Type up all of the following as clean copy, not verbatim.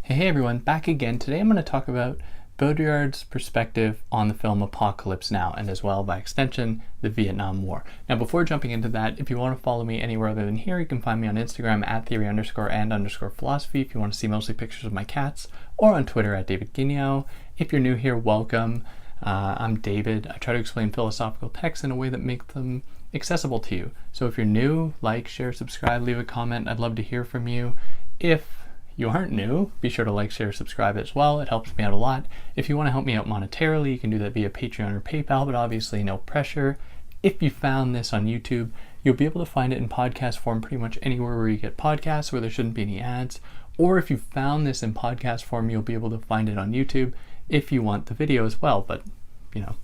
Hey everyone, back again. Today I'm going to talk about Baudrillard's perspective on the film Apocalypse Now, and as well, by extension, the Vietnam War. Now, before jumping into that, if you want to follow me anywhere other than here, you can find me on Instagram at theory_and_philosophy if you want to see mostly pictures of my cats, or on Twitter at David Guignot. If you're new here, welcome. I'm David. I try to explain philosophical texts in a way that makes them accessible to you. So if you're new, like, share, subscribe, leave a comment. I'd love to hear from you. If you aren't new, be sure to like, share, subscribe as well. It helps me out a lot. If you want to help me out monetarily, you can do that via Patreon or PayPal, but obviously no pressure. If you found this on YouTube, you'll be able to find it in podcast form pretty much anywhere where you get podcasts, where there shouldn't be any ads. Or if you found this in podcast form, you'll be able to find it on YouTube if you want the video as well. But, you know,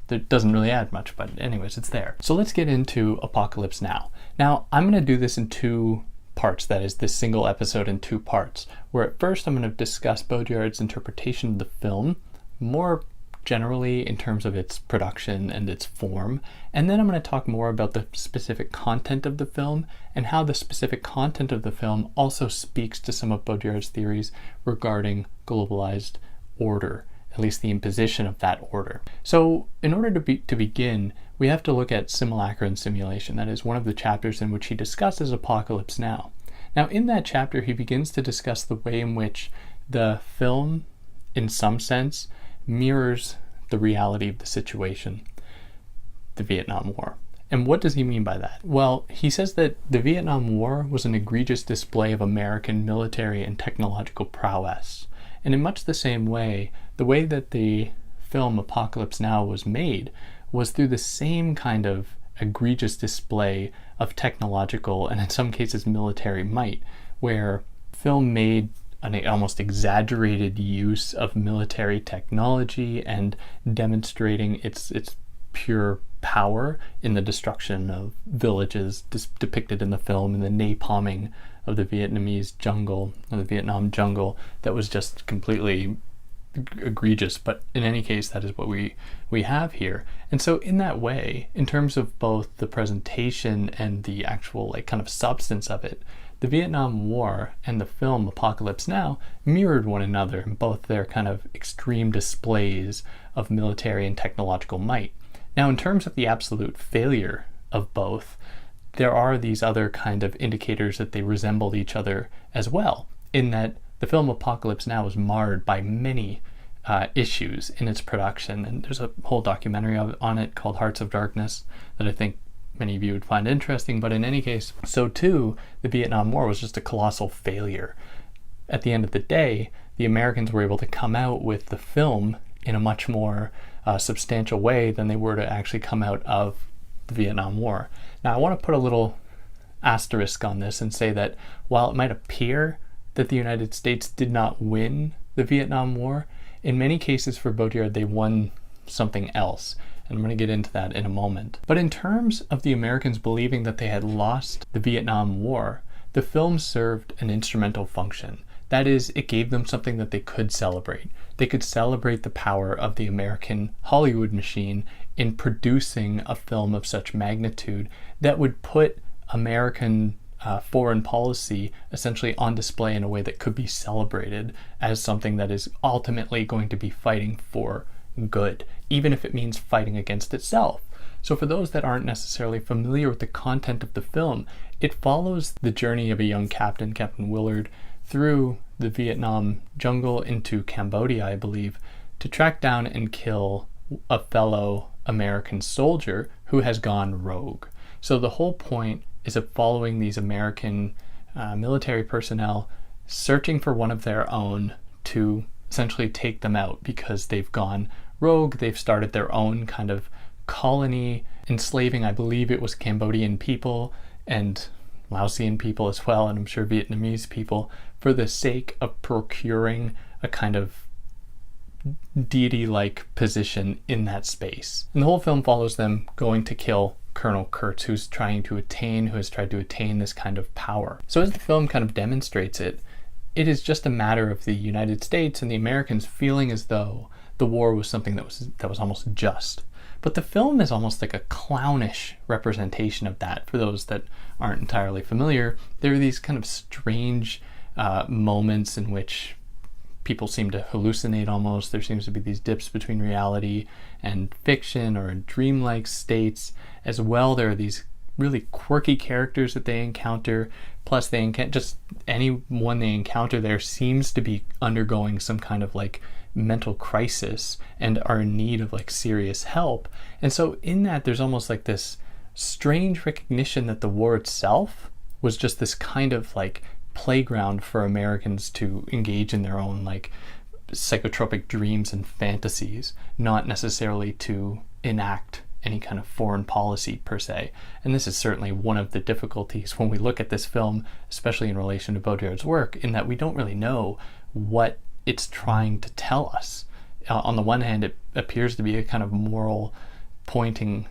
it doesn't really add much, but anyways, it's there. So let's get into Apocalypse Now. Now, I'm going to do this in two parts, that is, this single episode in two parts, where at first I'm going to discuss Baudrillard's interpretation of the film, more generally in terms of its production and its form, and then I'm going to talk more about the specific content of the film and how the specific content of the film also speaks to some of Baudrillard's theories regarding globalized order, at least the imposition of that order. So in order to begin, we have to look at simulacra and simulation. That is one of the chapters in which he discusses Apocalypse Now. Now in that chapter, he begins to discuss the way in which the film, in some sense, mirrors the reality of the situation, the Vietnam War. And what does he mean by that? Well, he says that the Vietnam War was an egregious display of American military and technological prowess. And in much the same way, the way that the film Apocalypse Now was made was through the same kind of egregious display of technological and in some cases military might, where film made an almost exaggerated use of military technology and demonstrating its pure power in the destruction of villages depicted in the film, and the napalming of the Vietnamese jungle, or the Vietnam jungle, that was just completely egregious. But in any case, that is what we have here. And so in that way, in terms of both the presentation and the actual kind of substance of it, the Vietnam War and the film Apocalypse Now mirrored one another in both their kind of extreme displays of military and technological might. Now, in terms of the absolute failure of both, there are these other kind of indicators that they resembled each other as well, in that the film Apocalypse Now was marred by many issues in its production, and there's a whole documentary on it called Hearts of Darkness that I think many of you would find interesting. But in any case, so too, the Vietnam War was just a colossal failure. At the end of the day, the Americans were able to come out with the film in a much more substantial way than they were to actually come out of the Vietnam War. Now, I want to put a little asterisk on this and say that while it might appear that the United States did not win the Vietnam War, in many cases for Baudrillard, they won something else. And I'm going to get into that in a moment. But in terms of the Americans believing that they had lost the Vietnam War, the film served an instrumental function. That is, it gave them something that they could celebrate. They could celebrate the power of the American Hollywood machine in producing a film of such magnitude that would put American foreign policy essentially on display in a way that could be celebrated as something that is ultimately going to be fighting for good, even if it means fighting against itself. So for those that aren't necessarily familiar with the content of the film, it follows the journey of a young captain, Captain Willard, through the Vietnam jungle into Cambodia, I believe, to track down and kill a fellow American soldier who has gone rogue. So the whole point is of following these American military personnel searching for one of their own to essentially take them out because they've gone rogue. They've started their own kind of colony, enslaving, I believe it was Cambodian people and Laotian people as well, and I'm sure Vietnamese people, for the sake of procuring a kind of deity-like position in that space. And the whole film follows them going to kill Colonel Kurtz, who has tried to attain this kind of power. So as the film kind of demonstrates it, it is just a matter of the United States and the Americans feeling as though the war was something that was almost just. But the film is almost like a clownish representation of that. For those that aren't entirely familiar, there are these kind of strange moments in which people seem to hallucinate almost. There seems to be these dips between reality and fiction or dreamlike states. As well, there are these really quirky characters that they encounter, plus just anyone they encounter there seems to be undergoing some kind of like mental crisis and are in need of like serious help. And so in that, there's almost like this strange recognition that the war itself was just this kind of like playground for Americans to engage in their own like psychotropic dreams and fantasies, not necessarily to enact any kind of foreign policy per se. And this is certainly one of the difficulties when we look at this film, especially in relation to Baudrillard's work, in that we don't really know what it's trying to tell us. On the one hand, it appears to be a kind of moral pointing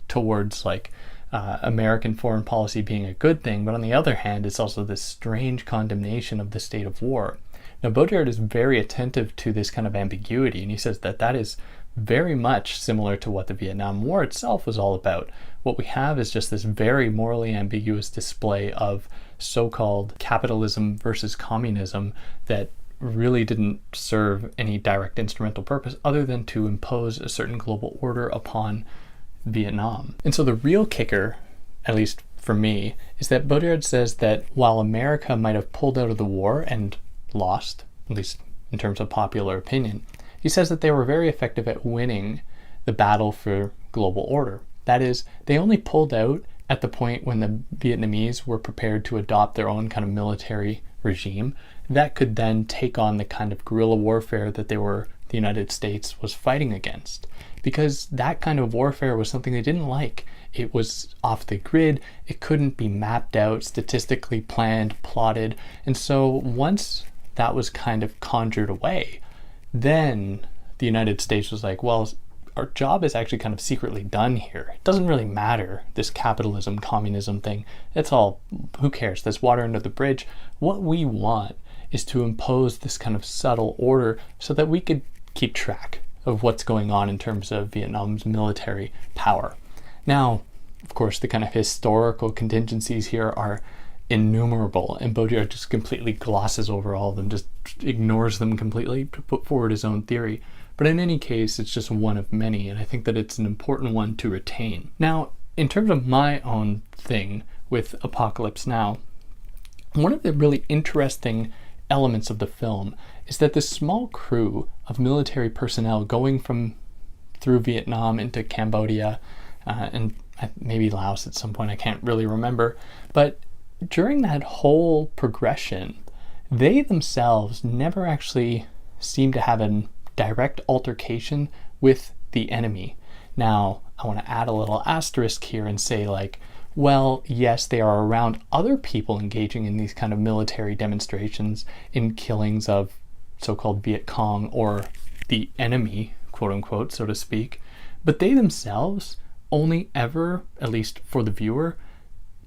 towards like American foreign policy being a good thing, but on the other hand, it's also this strange condemnation of the state of war. Now, Baudrillard is very attentive to this kind of ambiguity, and he says that that is very much similar to what the Vietnam War itself was all about. What we have is just this very morally ambiguous display of so-called capitalism versus communism that really didn't serve any direct instrumental purpose other than to impose a certain global order upon Vietnam. And so the real kicker, at least for me, is that Baudrillard says that while America might have pulled out of the war and lost, at least in terms of popular opinion, he says that they were very effective at winning the battle for global order. That is, they only pulled out at the point when the Vietnamese were prepared to adopt their own kind of military regime that could then take on the kind of guerrilla warfare that the United States was fighting against. Because that kind of warfare was something they didn't like. It was off the grid, it couldn't be mapped out, statistically planned, plotted, and so once that was kind of conjured away, then the United States was like, well, our job is actually kind of secretly done here. It doesn't really matter, this capitalism, communism thing. It's all, who cares? There's water under the bridge. What we want is to impose this kind of subtle order so that we could keep track of what's going on in terms of Vietnam's military power. Now, of course, the kind of historical contingencies here are innumerable, and Baudrillard just completely glosses over all of them, just ignores them completely to put forward his own theory. But in any case, it's just one of many, and I think that it's an important one to retain. Now, in terms of my own thing with Apocalypse Now, one of the really interesting elements of the film is that this small crew of military personnel going through Vietnam into Cambodia and maybe Laos at some point, I can't really remember, but during that whole progression, they themselves never actually seem to have a direct altercation with the enemy. Now, I want to add a little asterisk here and say, like, well, yes, they are around other people engaging in these kind of military demonstrations in killings of so-called Viet Cong or the enemy, quote unquote, so to speak, but they themselves only ever, at least for the viewer,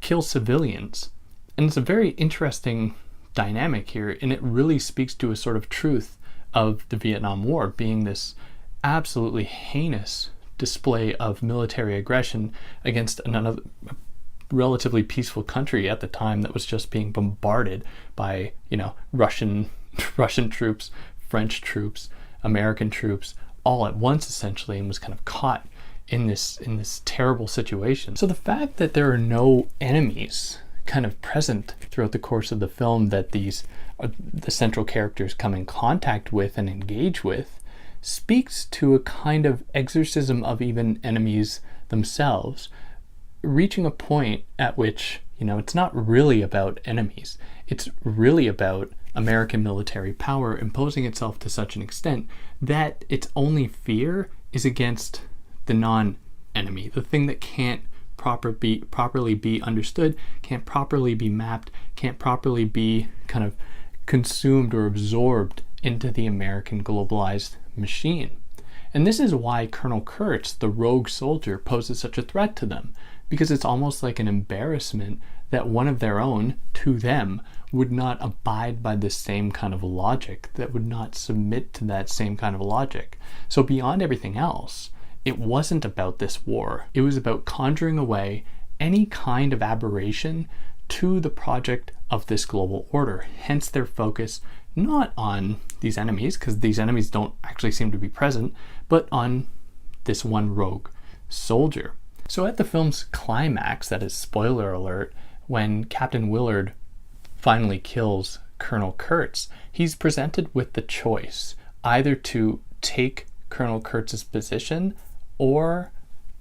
kill civilians. And it's a very interesting dynamic here, and it really speaks to a sort of truth of the Vietnam War being this absolutely heinous display of military aggression against another relatively peaceful country at the time that was just being bombarded by, Russian troops, French troops, American troops, all at once essentially, and was kind of caught in this terrible situation. So the fact that there are no enemies kind of present throughout the course of the film that the central characters come in contact with and engage with speaks to a kind of exorcism of even enemies themselves, reaching a point at which, it's not really about enemies. It's really about American military power imposing itself to such an extent that its only fear is against the non-enemy, the thing that can't properly be understood, can't properly be mapped, can't properly be kind of consumed or absorbed into the American globalized machine. And this is why Colonel Kurtz, the rogue soldier, poses such a threat to them, because it's almost like an embarrassment that one of their own, to them, would not abide by the same kind of logic, that would not submit to that same kind of logic. So beyond everything else, it wasn't about this war. It was about conjuring away any kind of aberration to the project of this global order, hence their focus, not on these enemies, because these enemies don't actually seem to be present, but on this one rogue soldier. So at the film's climax, that is spoiler alert, when Captain Willard finally kills Colonel Kurtz, he's presented with the choice either to take Colonel Kurtz's position or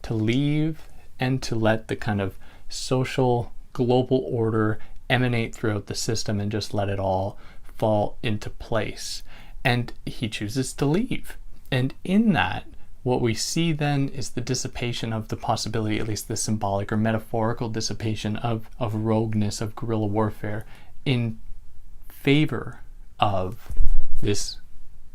to leave and to let the kind of social global order emanate throughout the system and just let it all fall into place. And he chooses to leave. And in that, what we see then is the dissipation of the possibility, at least the symbolic or metaphorical dissipation of rogueness, of guerrilla warfare, in favor of this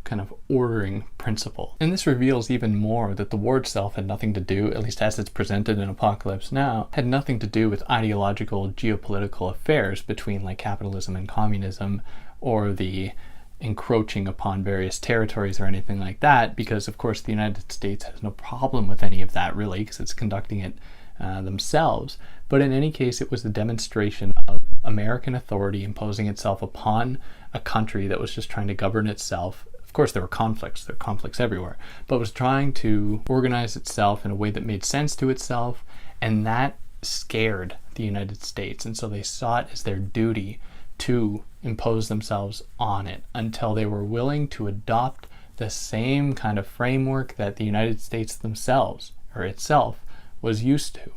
kind of ordering principle. And this reveals even more that the war itself had nothing to do, at least as it's presented in Apocalypse Now, had nothing to do with ideological geopolitical affairs between like capitalism and communism, or the encroaching upon various territories or anything like that, because of course the United States has no problem with any of that really, because it's conducting it themselves. But in any case, it was the demonstration of American authority imposing itself upon a country that was just trying to govern itself. Of course, there were conflicts everywhere, but was trying to organize itself in a way that made sense to itself, and that scared the United States. And so they saw it as their duty to impose themselves on it until they were willing to adopt the same kind of framework that the United States themselves, or itself, was used to.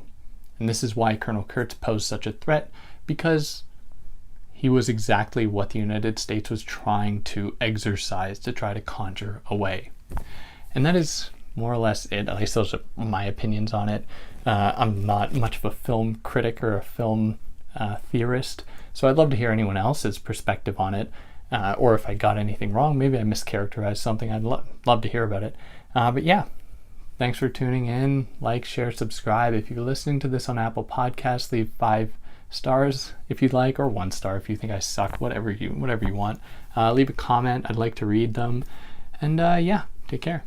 And this is why Colonel Kurtz posed such a threat, because he was exactly what the United States was trying to exercise to try to conjure away. And that is more or less it. At least those are my opinions on it. I'm not much of a film critic or a film theorist, so I'd love to hear anyone else's perspective on it, or if I got anything wrong, maybe I mischaracterized something, I'd love to hear about it. But yeah, thanks for tuning in. Like, share, subscribe. If you're listening to this on Apple Podcasts, leave 5 stars if you'd like, or 1 star if you think I suck, whatever you want. Leave a comment. I'd like to read them. And yeah, take care.